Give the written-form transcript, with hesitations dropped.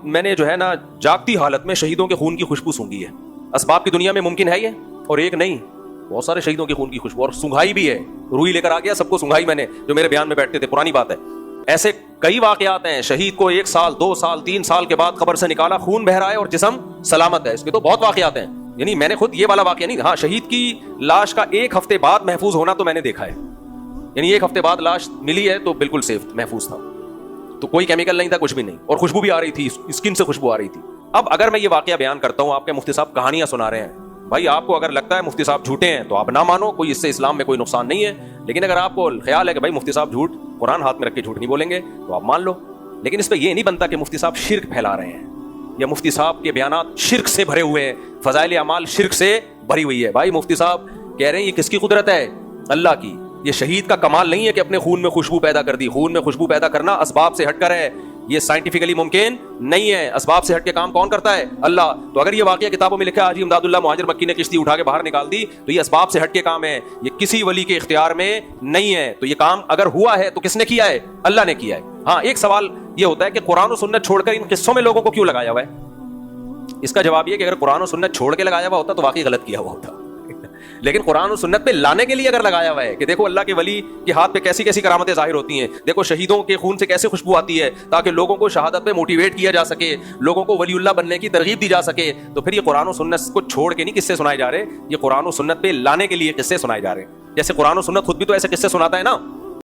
میں نے جو ہے نا جاگتی حالت میں شہیدوں کے خون کی خوشبو سونگھی ہے. اسباب کی دنیا میں ممکن ہے یہ, اور ایک نہیں, بہت سارے شہیدوں کے خون کی خوشبو, اور سنگھائی بھی ہے, روئی لے کر آ گیا سب کو سنگھائی میں نے, جو میرے بیان میں بیٹھتے تھے, پرانی بات ہے. ایسے کئی واقعات ہیں, شہید کو 1 سال 2 سال 3 سال کے بعد قبر سے نکالا, خون بہ رہا ہے اور جسم سلامت ہے. اس کے تو بہت واقعات ہیں. یعنی میں نے خود یہ والا واقعہ نہیں, ہاں شہید کی لاش کا 1 ہفتے بعد محفوظ ہونا تو میں نے دیکھا ہے. یعنی 1 ہفتے بعد لاش ملی ہے تو بالکل سیف محفوظ تھا, تو کوئی کیمیکل نہیں تھا, کچھ بھی نہیں, اور خوشبو بھی آ رہی تھی, اسکن سے خوشبو آ رہی تھی. اب اگر میں یہ واقعہ بیان کرتا ہوں, آپ کے مفتی صاحب کہانیاں سنا رہے ہیں, بھائی آپ کو اگر لگتا ہے مفتی صاحب جھوٹے ہیں تو آپ نہ مانو, کوئی اس سے اسلام میں کوئی نقصان نہیں ہے. لیکن اگر آپ کو خیال ہے کہ بھائی مفتی صاحب جھوٹ, قرآن ہاتھ میں رکھ کے جھوٹ نہیں بولیں گے, تو آپ مان لو. لیکن اس پہ یہ نہیں بنتا کہ مفتی صاحب شرک پھیلا رہے ہیں, یا مفتی صاحب کے بیانات شرک سے بھرے ہوئے ہیں, فضائل اعمال شرک سے بھری ہوئی ہے. بھائی مفتی صاحب کہہ رہے ہیں یہ کس کی قدرت ہے؟ اللہ کی. یہ شہید کا کمال نہیں ہے کہ اپنے خون میں خوشبو پیدا کر دی. خون میں خوشبو پیدا کرنا اسباب سے ہٹ کر ہے, یہ سائنٹیفکلی ممکن نہیں ہے. اسباب سے ہٹ کے کام کون کرتا ہے؟ اللہ. تو اگر یہ واقعہ کتابوں میں لکھا ہے حاجی امداد اللہ مہاجر مکی نے کشتی اٹھا کے باہر نکال دی, تو یہ اسباب سے ہٹ کے کام ہے, یہ کسی ولی کے اختیار میں نہیں ہے. تو یہ کام اگر ہوا ہے تو کس نے کیا ہے؟ اللہ نے کیا ہے. ہاں ایک سوال یہ ہوتا ہے کہ قرآن و سنت چھوڑ کر ان قصوں میں لوگوں کو کیوں لگایا ہوا ہے؟ اس کا جواب یہ کہ اگر قرآن و سنت چھوڑ کے لگایا ہوا ہوتا تو واقعی غلط کیا ہوا ہوتا. لیکن قرآن و سنت پہ لانے کے لیے اگر لگایا ہوا ہے کہ دیکھو اللہ کے ولی کے ہاتھ پہ کیسی کیسی کرامتیں ظاہر ہوتی ہیں, دیکھو شہیدوں کے خون سے کیسے خوشبو آتی ہے, تاکہ لوگوں کو شہادت پہ موٹیویٹ کیا جا سکے, لوگوں کو ولی اللہ بننے کی ترغیب دی جا سکے, تو پھر یہ قرآن و سنت کو چھوڑ کے نہیں قصے سنائے جا رہے, یہ قرآن و سنت پہ لانے کے لیے قصے سنائے جا رہے ہیں. جیسے قرآن و سنت خود بھی تو ایسے قصے سناتا ہے نا,